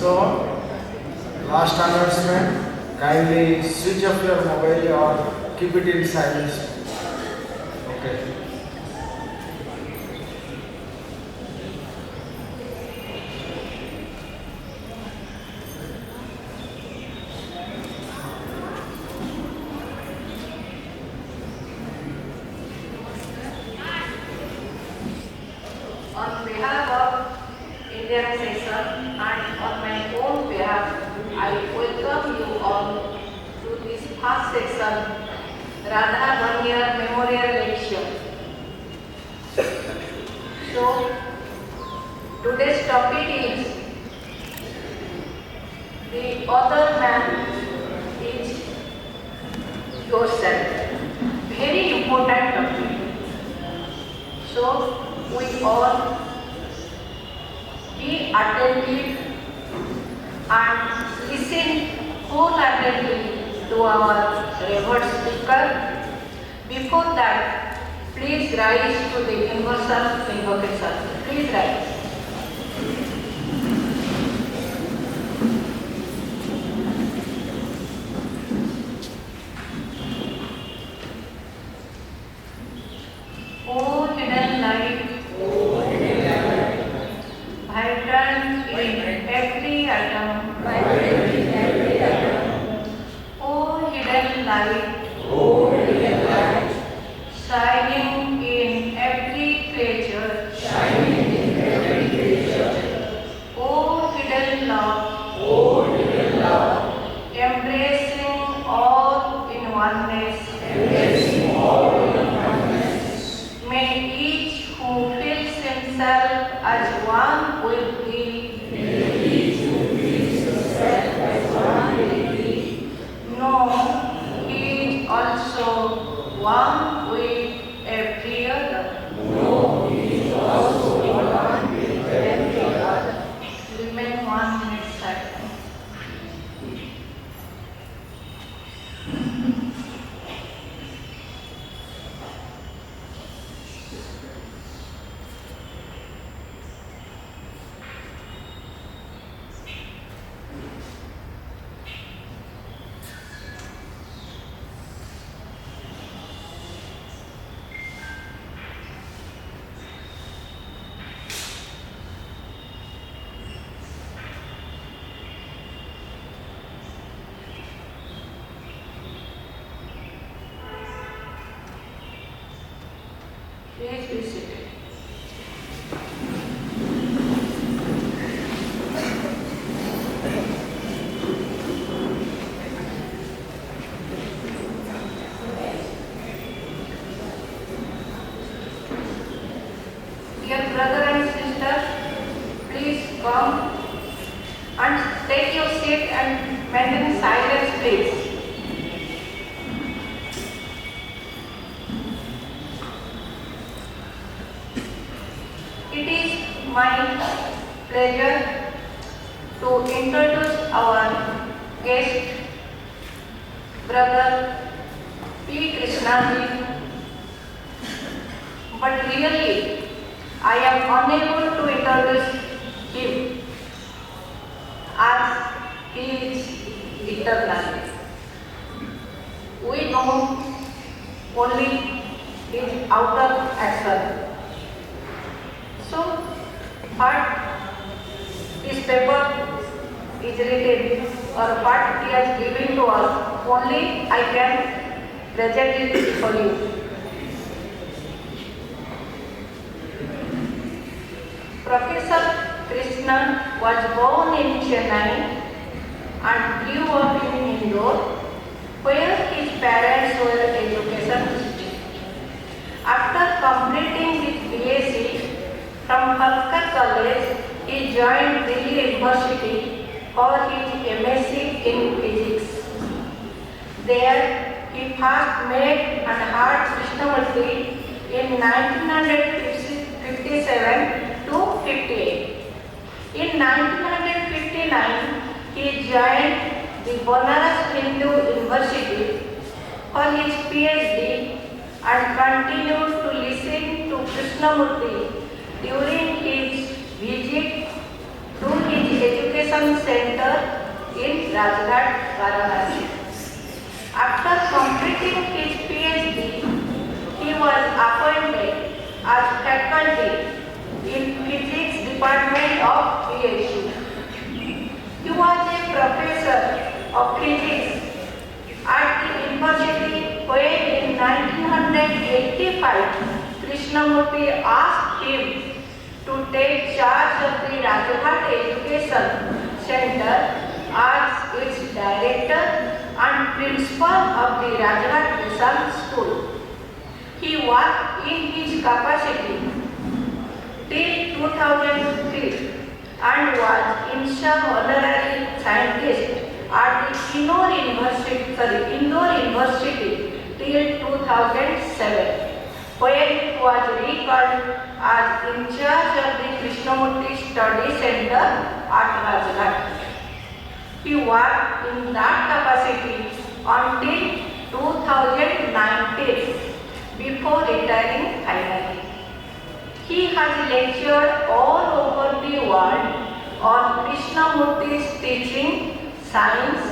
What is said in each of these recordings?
So, last announcement, kindly switch off your mobile or keep it in silence. Okay. On behalf of Indian session and on my own behalf, I welcome you all to this first session, Radha Burnier Memorial Lecture. So, today's topic is the other man is yourself. Very important topic. So, we all be attentive and listen wholeheartedly to our revered speaker. Before that, please rise to the universal invocation. Please rise. O hidden light, vibrant in every atom, O hidden light, shining in every creature, O hidden love, embracing all in oneness, may each who feels himself as one with thee know he is also one with every other. Remain 1 minute silent. Please be seated. Dear brother and sister, please come and take your seat and maintain silence, please. It is my pleasure to introduce our guest, Brother P. Krishna. But really, I am unable to introduce him as he is eternal. We know only his outer action. So, what this paper is written or what he has given to us, only I can present it for you. Professor Krishna was born in Chennai and grew up in Indore, where his parents were education. After completing his BSc from Halkar College, he joined Delhi University for his MSc in physics. There, he first met and heard Krishnamurti in 1957 to 58. In 1959, he joined the Banaras Hindu University for his PhD and continued to listen to Krishnamurti during his visit to his Education Center in Rajghat, Varanasi. After completing his PhD, he was appointed as faculty in Physics Department of PhD. He was a professor of physics at the university when in 1985 Krishnamurti asked him to take charge of the Rajghat Education Center as its director and principal of the Rajghat Mission School. He worked in his capacity till 2003 and was honorary scientist at the Indore University till 2007, where he was recalled as in charge of the Krishnamurti Study Center at Rajghat. He worked in that capacity until 2019 before retiring finally. He has lectured all over the world on Krishnamurti's teaching, science,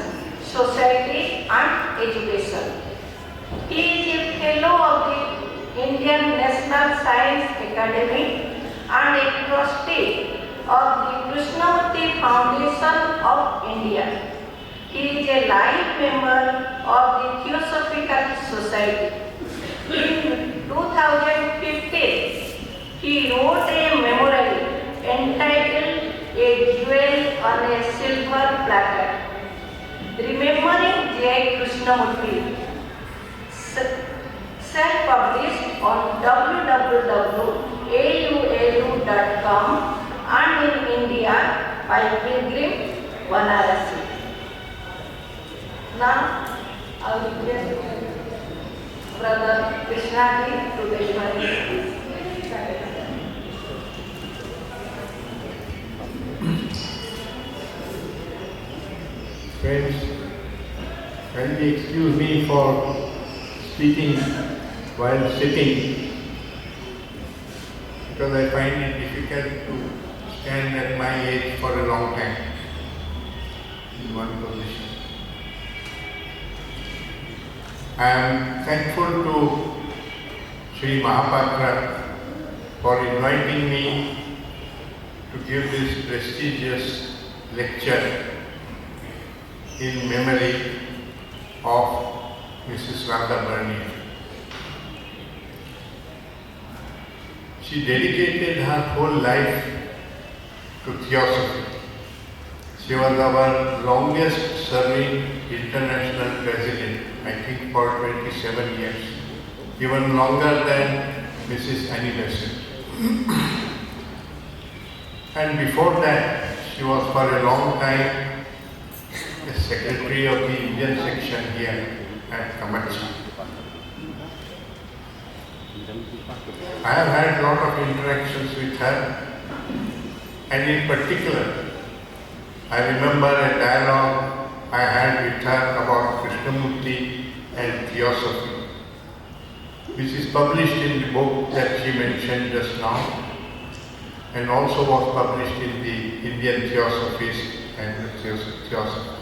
society and education. He is a fellow of the Indian National Science Academy and a trustee of the Krishnamurti Foundation of India. He is a life member of the Theosophical Society. In 2015, he wrote a memorial entitled A Jewel on a Silver Platter, remembering J. Krishnamurti, self-published on www.aulu.com and in India by Pilgrim Varanasi. Now, I will request Brother Krishna to deliver his speech. Friends, kindly excuse me for speaking while sitting because I find it difficult to stand at my age for a long time in one position. I am thankful to Sri Mahapatra for inviting me to give this prestigious lecture in memory of Mrs. Radha Burnier. She dedicated her whole life to theosophy. She was our longest serving international president, I think for 27 years, even longer than Mrs. Annie Besant. And before that, she was for a long time the secretary of the Indian section here at Kamachi. I have had a lot of interactions with her, and in particular, I remember a dialogue I had with her about Krishnamurti and theosophy, which is published in the book that she mentioned just now, and also was published in the Indian Theosophies and the Theosophies.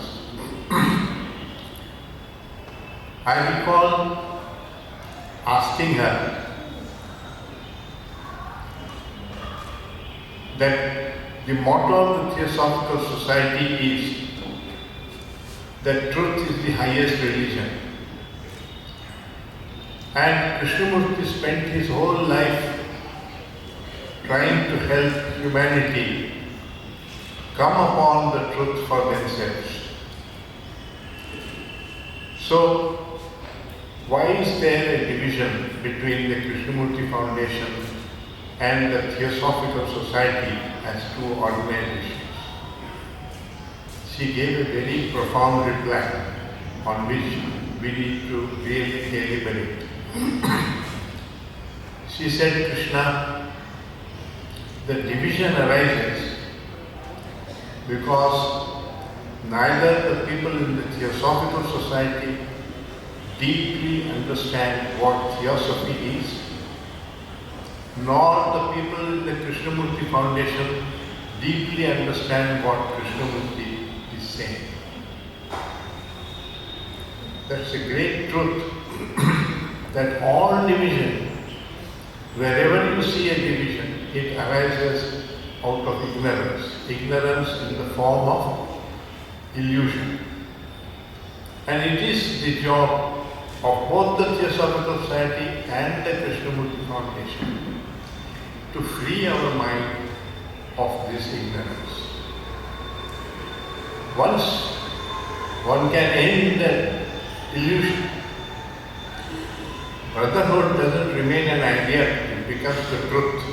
I recall asking her that the motto of the Theosophical Society is that truth is the highest religion. And Krishnamurti spent his whole life trying to help humanity come upon the truth for themselves. So, why is there a division between the Krishnamurti Foundation and the Theosophical Society as two organizations? She gave a very profound reply on which we need to really deliberate. She said, Krishna, the division arises because neither the people in the Theosophical Society deeply understand what theosophy is, nor the people in the Krishnamurti Foundation deeply understand what Krishnamurti is saying. That's a great truth that all division, wherever you see a division, it arises out of ignorance. Ignorance in the form of illusion. And it is the job of both the Theosophical Society and the Krishnamurti Foundation to free our mind of this ignorance. Once one can end that illusion, brotherhood doesn't remain an idea, it becomes the truth.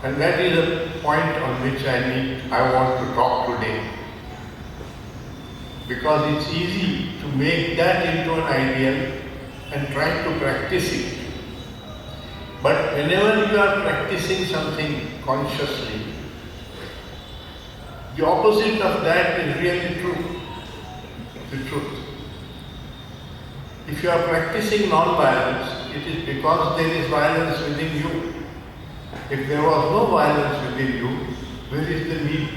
And that is a point on which I want to talk today. Because it's easy to make that into an ideal and try to practice it. But whenever you are practicing something consciously, the opposite of that is really true, the truth. If you are practicing non-violence, it is because there is violence within you. If there was no violence within you, where is the need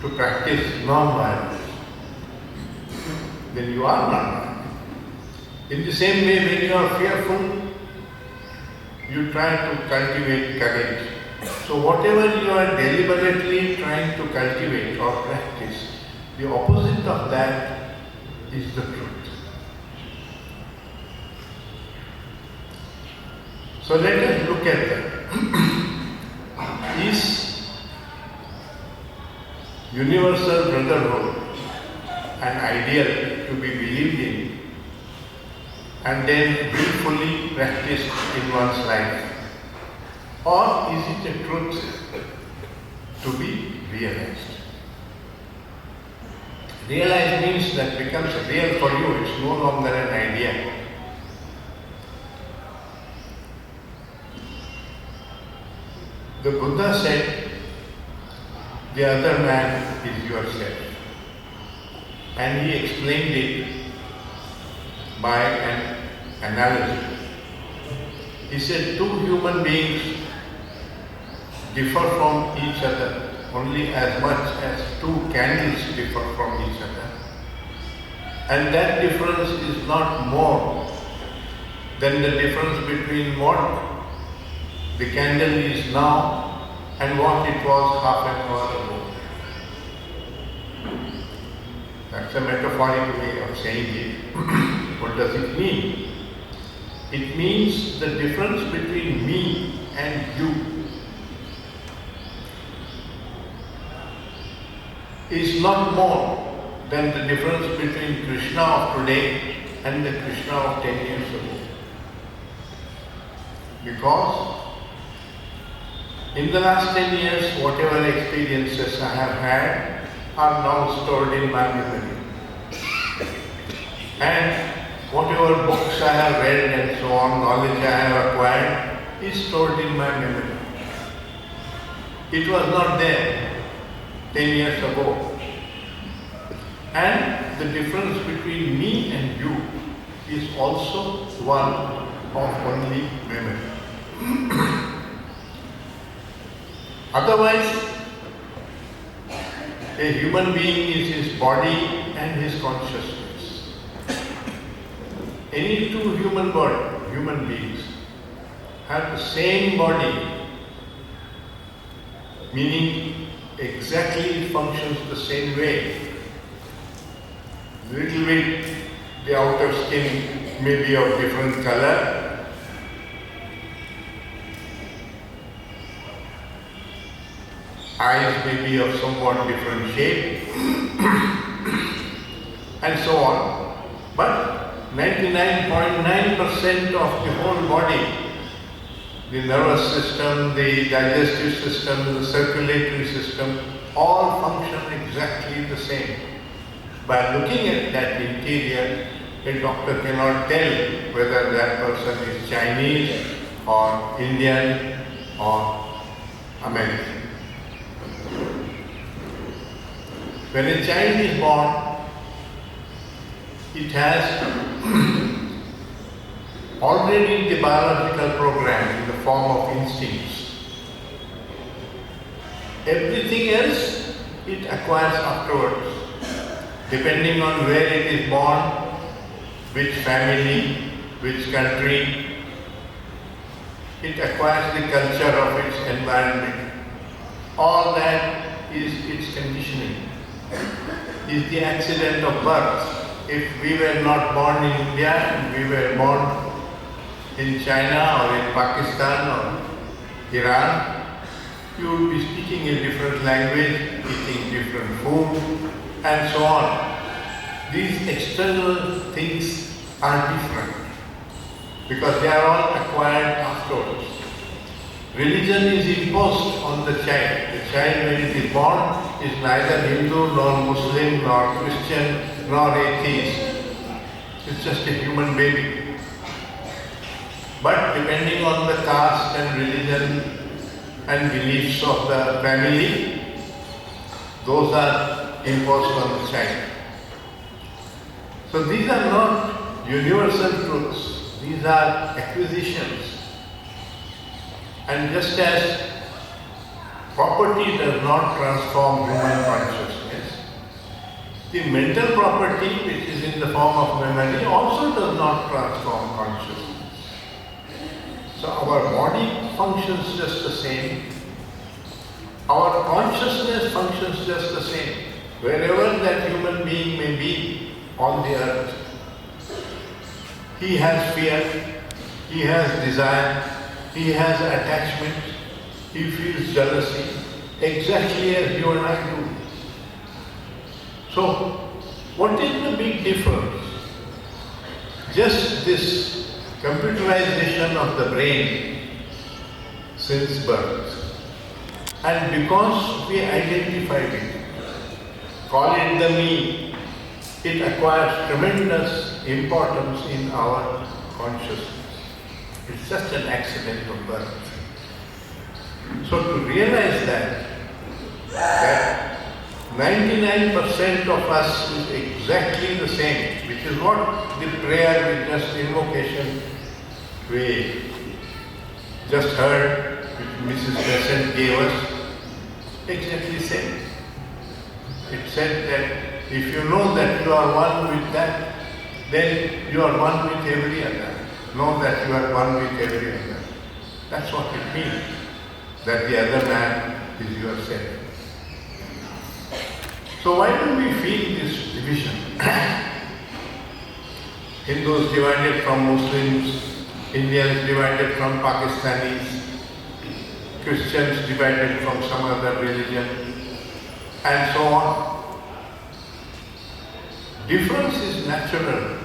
to practice non-violence? Then you are non-violent. In the same way, when you are fearful, you try to cultivate courage. So whatever you are deliberately trying to cultivate or practice, the opposite of that is the truth. So let us look at that. Is universal brotherhood an ideal to be believed in and then willfully practiced in one's life? Or is it a truth to be realized? Realized means that becomes real for you, it's no longer an idea. The Buddha said, the other man is yourself. And he explained it by an analogy. He said, two human beings differ from each other only as much as two candles differ from each other. And that difference is not more than the difference between what the candle is now and what it was half an hour ago. That's a metaphorical way of saying it. What does it mean? It means the difference between me and you is not more than the difference between Krishna of today and the Krishna of 10 years ago. Because in the last 10 years, whatever experiences I have had are now stored in my memory. And whatever books I have read and so on, knowledge I have acquired, is stored in my memory. It was not there 10 years ago. And the difference between me and you is also one of only memory. Otherwise, a human being is his body and his consciousness. Any two human beings have the same body, meaning exactly it functions the same way. Little bit the outer skin may be of different color, eyes may be of somewhat different shape, and so on. But 99.9% of the whole body, the nervous system, the digestive system, the circulatory system, all function exactly the same. By looking at that interior, a doctor cannot tell whether that person is Chinese or Indian or American. When a child is born, it has already the biological program in the form of instincts. Everything else it acquires afterwards, depending on where it is born, which family, which country. It acquires the culture of its environment. All that is its conditioning, is the accident of birth. If we were not born in India and we were born in China or in Pakistan or Iran, you would be speaking a different language, eating different food, and so on. These external things are different because they are all acquired afterwards. Religion is imposed on the child. The child, when it is born, is neither Hindu nor Muslim nor Christian nor atheist. It's just a human baby. But depending on the caste and religion and beliefs of the family, those are imposed on the child. So these are not universal truths, these are acquisitions. And just as property does not transform human consciousness, the mental property, which is in the form of memory, also does not transform consciousness. So our body functions just the same. Our consciousness functions just the same. Wherever that human being may be on the earth, he has fear, he has desire, he has attachment, he feels jealousy, exactly as you and I do. So, what is the big difference? Just this computerization of the brain since birth. And because we identify with it, call it the me, it acquires tremendous importance in our consciousness. It's just an accident of birth. So to realize that 99% of us is exactly the same, which is what the prayer with just invocation we just heard, which Mrs. Besant gave us, exactly the same. It said that if you know that you are one with that, then you are one with every other. Know that you are one with every other. That's what it means, that the other man is yourself. So why do we feel this division? Hindus divided from Muslims, Indians divided from Pakistanis, Christians divided from some other religion, and so on. Difference is natural.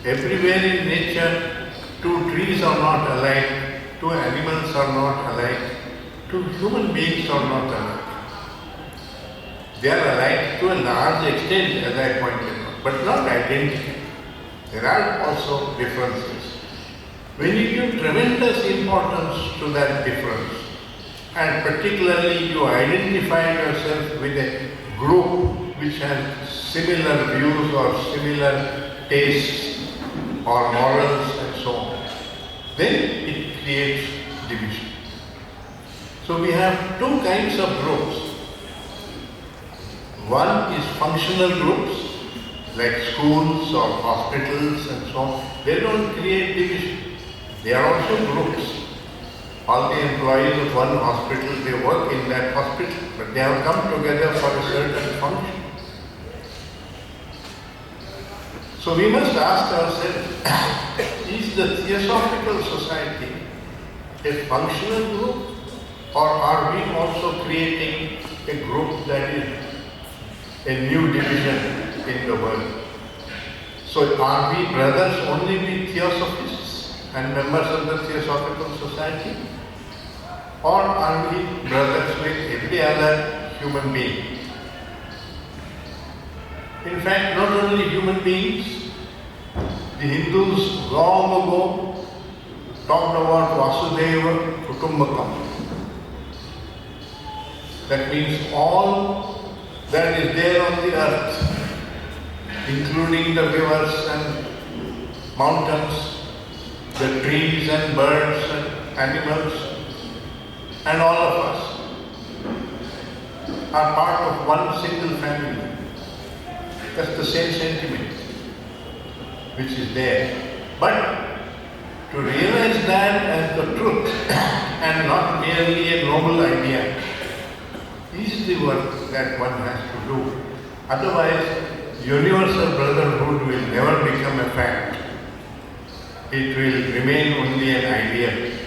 Everywhere in nature, two trees are not alike, two animals are not alike, two human beings are not alike. They are alike to a large extent, as I pointed out, but not identical. There are also differences. When you give tremendous importance to that difference, and particularly you identify yourself with a group which has similar views or similar tastes or morals and so on, then it creates division. So we have two kinds of groups. One is functional groups, like schools or hospitals and so on. They don't create division. They are also groups. All the employees of one hospital, they work in that hospital, but they have come together for a certain function. So we must ask ourselves, is the Theosophical Society a functional group, or are we also creating a group that is a new division in the world? So are we brothers only with Theosophists and members of the Theosophical Society? Or are we brothers with every other human being? In fact, not only human beings, the Hindus long ago talked about Vasudeva Kutumbakam. That means all that is there on the earth, including the rivers and mountains, the trees and birds and animals, and all of us. are part of one single family. That's the same sentiment which is there. But to realize that as the truth and not merely a noble idea is the work that one has to do. Otherwise, universal brotherhood will never become a fact. It will remain only an idea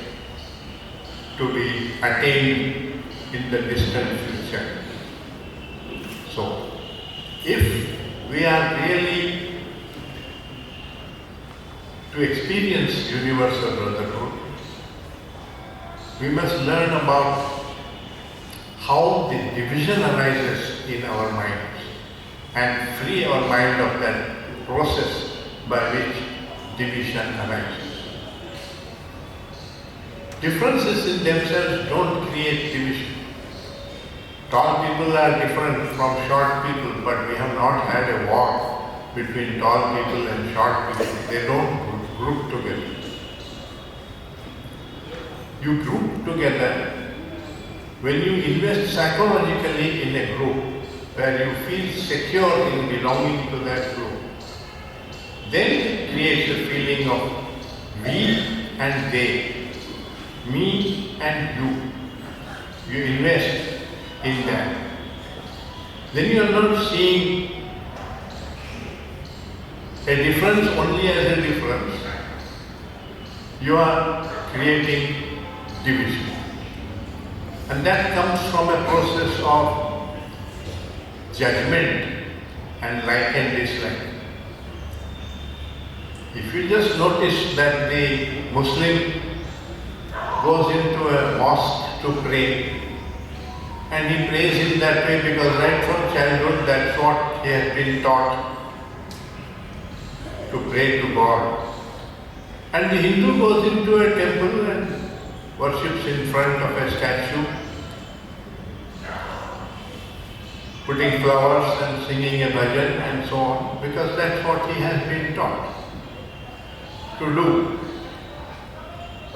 to be attained in the distant future. So, if we are really to experience universal brotherhood, we must learn about how the division arises in our minds and free our mind of that process by which division arises. Differences in themselves don't create division. Tall people are different from short people, but we have not had a war between tall people and short people. They don't group together. You group together when you invest psychologically in a group where you feel secure in belonging to that group. Then it creates a feeling of we and they, me and you. You invest in that. Then you are not seeing a difference only as a difference. You are creating division. And that comes from a process of judgment and like and dislike. If you just notice that the Muslim goes into a mosque to pray, and he prays in that way because right from childhood that's what he has been taught, to pray to God. And the Hindu goes into a temple and worships in front of a statue, putting flowers and singing a bhajan and so on, because that's what he has been taught to do.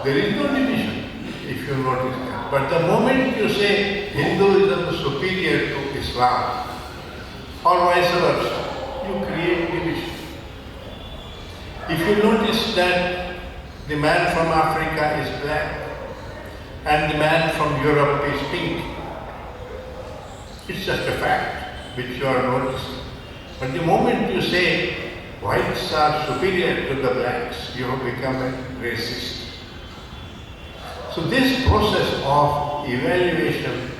There is no division, if you notice that. But the moment you say Hinduism is superior to Islam, or vice versa, you create division. If you notice that the man from Africa is black and the man from Europe is pink, it's just a fact which you are noticing. But the moment you say whites are superior to the blacks, you have become a racist. So this process of evaluation,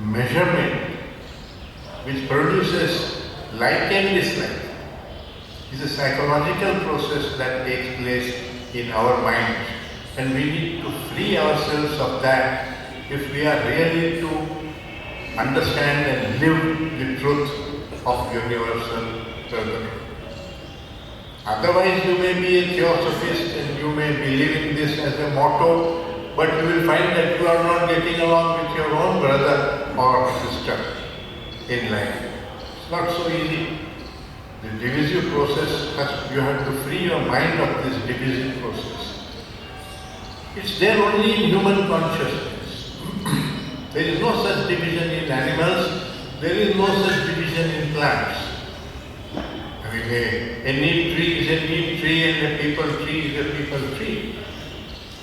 measurement, which produces like and dislike, is a psychological process that takes place in our minds. And we need to free ourselves of that if we are really to understand and live the truth of universal brotherhood. Otherwise, you may be a theosophist and you may believe in this as a motto, but you will find that you are not getting along with your own brother or sister in life. It's not so easy. The divisive process, you have to free your mind of this divisive process. It's there only in human consciousness. There is no such division in animals, there is no such division in plants. I mean, a neem tree is a neem tree and a people tree is a people tree.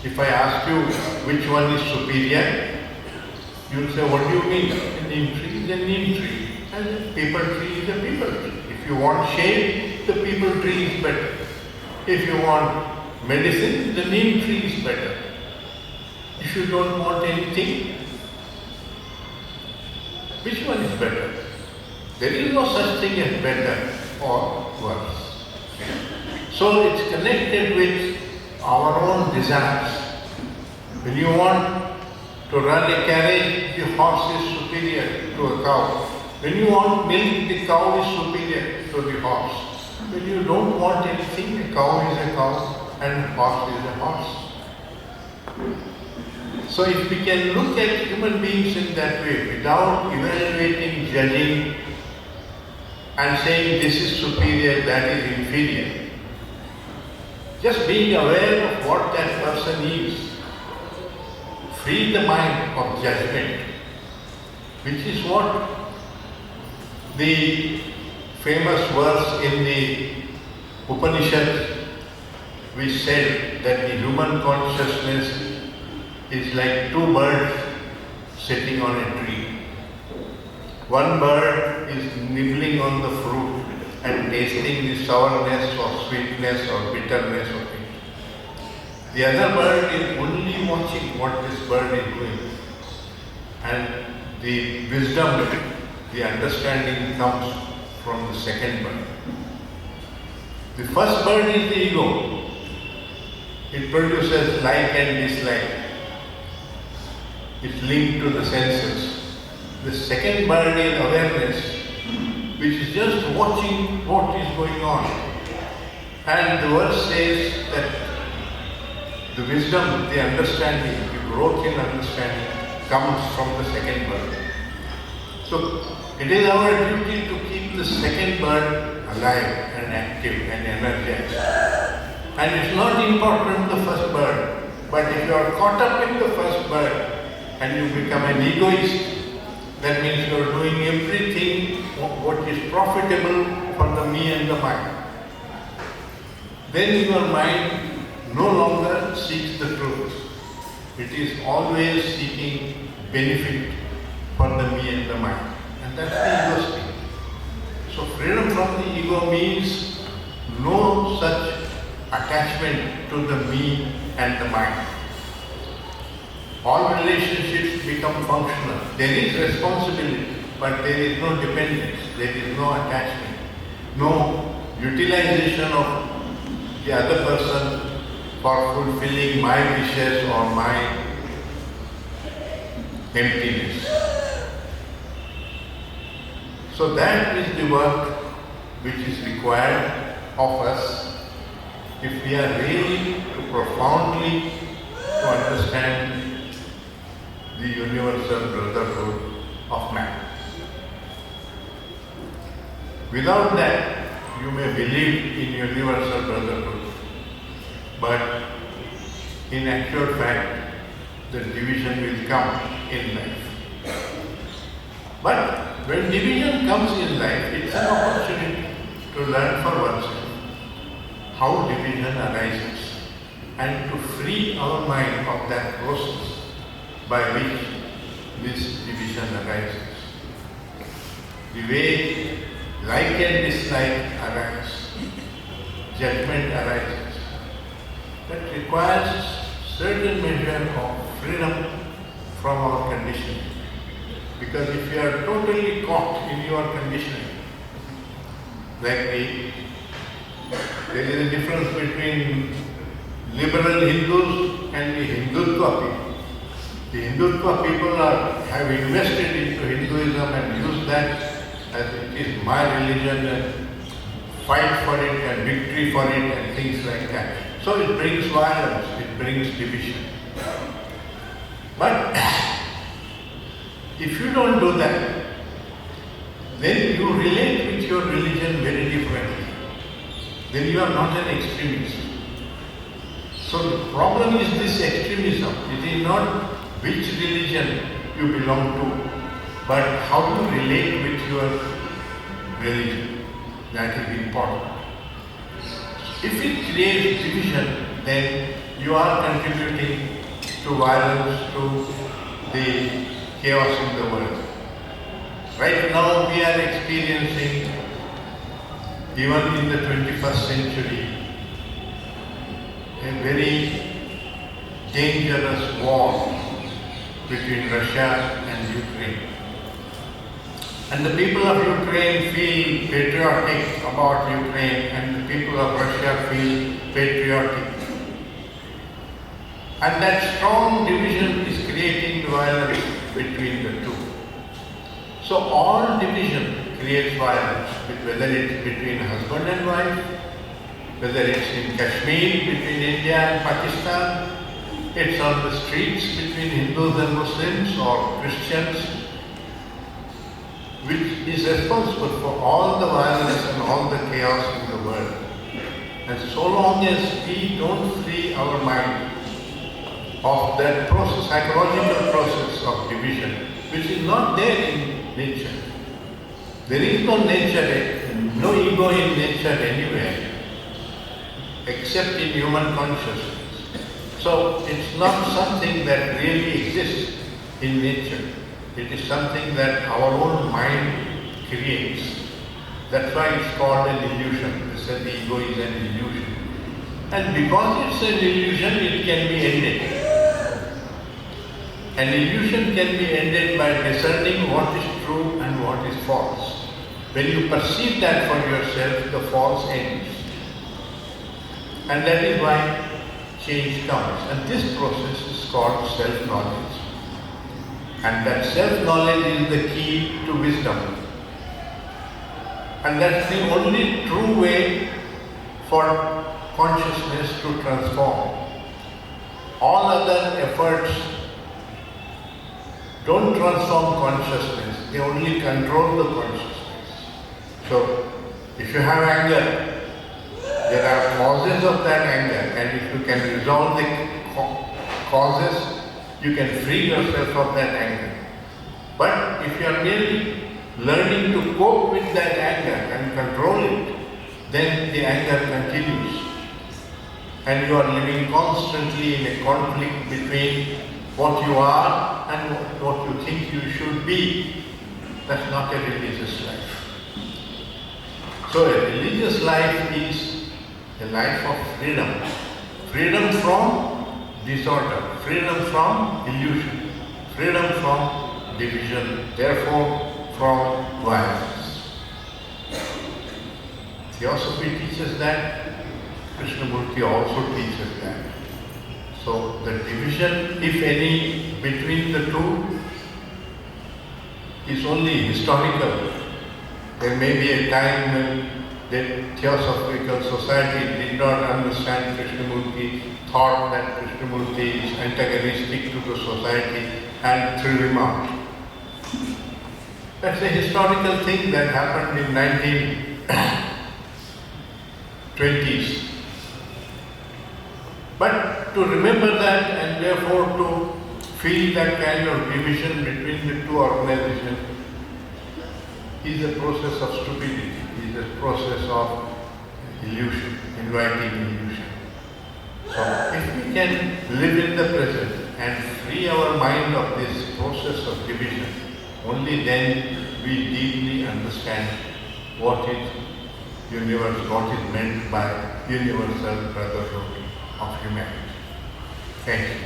If I ask you which one is superior, you will say, what do you mean? A neem tree is a neem tree and a people tree is a people tree. If you want shade, the people tree is better. If you want medicine, the neem tree is better. If you don't want anything, which one is better? There is no such thing as better or worse. So it's connected with our own desires. When you want to run a carriage, the horse is superior to a cow. When you want milk, the cow is superior to the horse. When you don't want anything, a cow is a cow and a horse is a horse. So if we can look at human beings in that way, without evaluating, judging, and saying this is superior, that is inferior, just being aware of what that person is, free the mind of judgment, which is what the famous verse in the Upanishads, which said that the human consciousness is like two birds sitting on a tree. One bird is nibbling on the fruit and tasting the sourness or sweetness or bitterness of it. The other bird is only watching what this bird is doing. And the wisdom, the understanding comes from the second bird. The first bird is the ego. It produces like and dislike. It's linked to the senses. The second bird is awareness, which is just watching what is going on. And the verse says that the wisdom, the understanding, the growth in understanding comes from the second bird. So it is our duty to keep the second bird alive and active and energized. And it's not important the first bird, but if you are caught up in the first bird and you become an egoist, that means you are doing everything what is profitable for the me and the mind. Then your mind no longer seeks the truth. It is always seeking benefit for the me and the mind. And that's the ego state. So freedom from the ego means no such attachment to the me and the mind. All relationships become functional. There is responsibility, but there is no dependence, there is no attachment, no utilization of the other person for fulfilling my wishes or my emptiness. So that is the work which is required of us if we are really to profoundly to understand the universal brotherhood of man. Without that, you may believe in universal brotherhood, but in actual fact, the division will come in life. But when division comes in life, it's an opportunity to learn for oneself how division arises and to free our mind of that process by which this division arises. The way like and dislike arise, judgment arises, that requires certain measure of freedom from our conditioning. Because if you are totally caught in your conditioning, like there is a difference between liberal Hindus and the Hindutva people. The Hindutva people have invested into Hinduism and use that as it is my religion and fight for it and victory for it and things like that. So it brings violence, it brings division. But if you don't do that, then you relate with your religion very differently. Then you are not an extremist. So the problem is this extremism. It is not which religion you belong to, but how you relate with your religion. That is important. If it creates division, then you are contributing to violence, to the chaos in the world. Right now we are experiencing, even in the 21st century, a very dangerous war between Russia and Ukraine. And the people of Ukraine feel patriotic about Ukraine and the people of Russia feel patriotic. And that strong division is creating violence between the two. So all division creates violence, whether it's between husband and wife, whether it's in Kashmir between India and Pakistan, it's on the streets between Hindus and Muslims or Christians, which is responsible for all the violence and all the chaos in the world. And so long as we don't free our mind of that process, psychological process of division, which is not there in nature. There is no nature, no ego in nature anywhere, except in human consciousness. So it's not something that really exists in nature. It is something that our own mind creates. That's why it's called an illusion. They said the ego is an illusion. And because it's an illusion, it can be ended. An illusion can be ended by discerning what is true and what is false. When you perceive that for yourself, the false ends. And that is why change comes. And this process is called self-knowledge. And that self-knowledge is the key to wisdom. And that's the only true way for consciousness to transform. All other efforts don't transform consciousness, they only control the consciousness. So, if you have anger, there are causes of that anger, and if you can resolve the causes, you can free yourself of that anger. But if you are merely learning to cope with that anger and control it, then the anger continues. And you are living constantly in a conflict between what you are and what you think you should be. That's not a religious life. So a religious life is a life of freedom. Freedom from disorder, freedom from illusion, freedom from division, therefore from violence. Theosophy teaches that, Krishnamurti also teaches that. So the division, if any, between the two is only historical. There may be a time when the Theosophical Society did not understand Krishnamurti, thought that Krishnamurti is antagonistic to the society and threw him out. That's a historical thing that happened in 1920s. But to remember that and therefore to feel that kind of division between the two organizations is a process of stupidity, is a process of illusion, inviting illusion. So if we can live in the present and free our mind of this process of division, only then we deeply understand what is universal, what is meant by universal brotherhood of humanity. Thank you.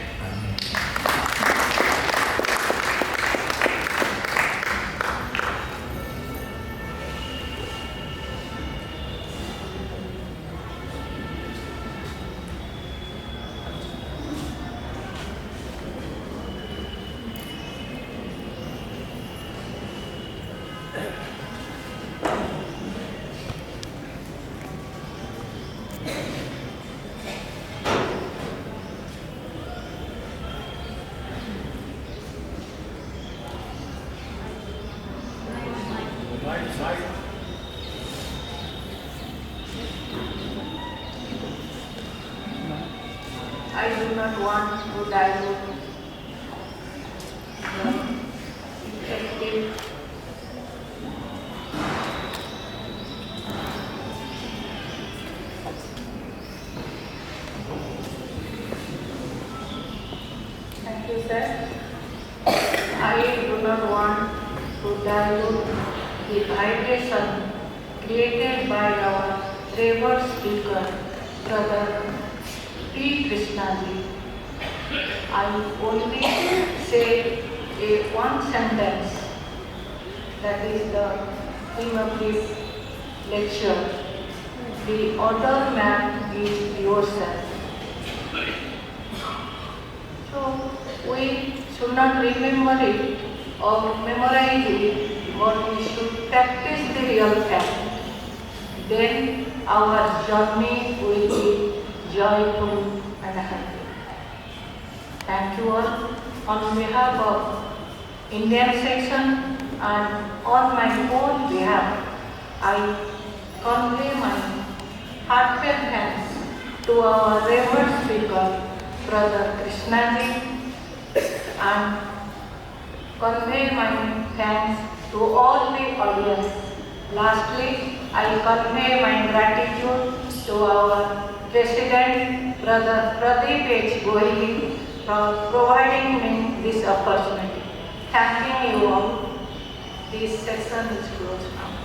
I do not want to dilute the effective Thank you, sir. I do not want to dilute the vibration created by our revered speaker, Brother Krishna ji. I only say one sentence, that is the theme of this lecture. The other man is yourself. So we should not remember it or memorize it, but we should practice the real fact. Then our journey will be joyful and happy. Thank you all. On behalf of Indian section and on my own behalf, I convey my heartfelt thanks to our revered speaker, Brother Krishna ji, and convey my thanks to all the audience. Lastly, I convey my gratitude to our President, Brother Pradeep H. Gohili, for providing me this opportunity. Thanking you all. This session is closed now.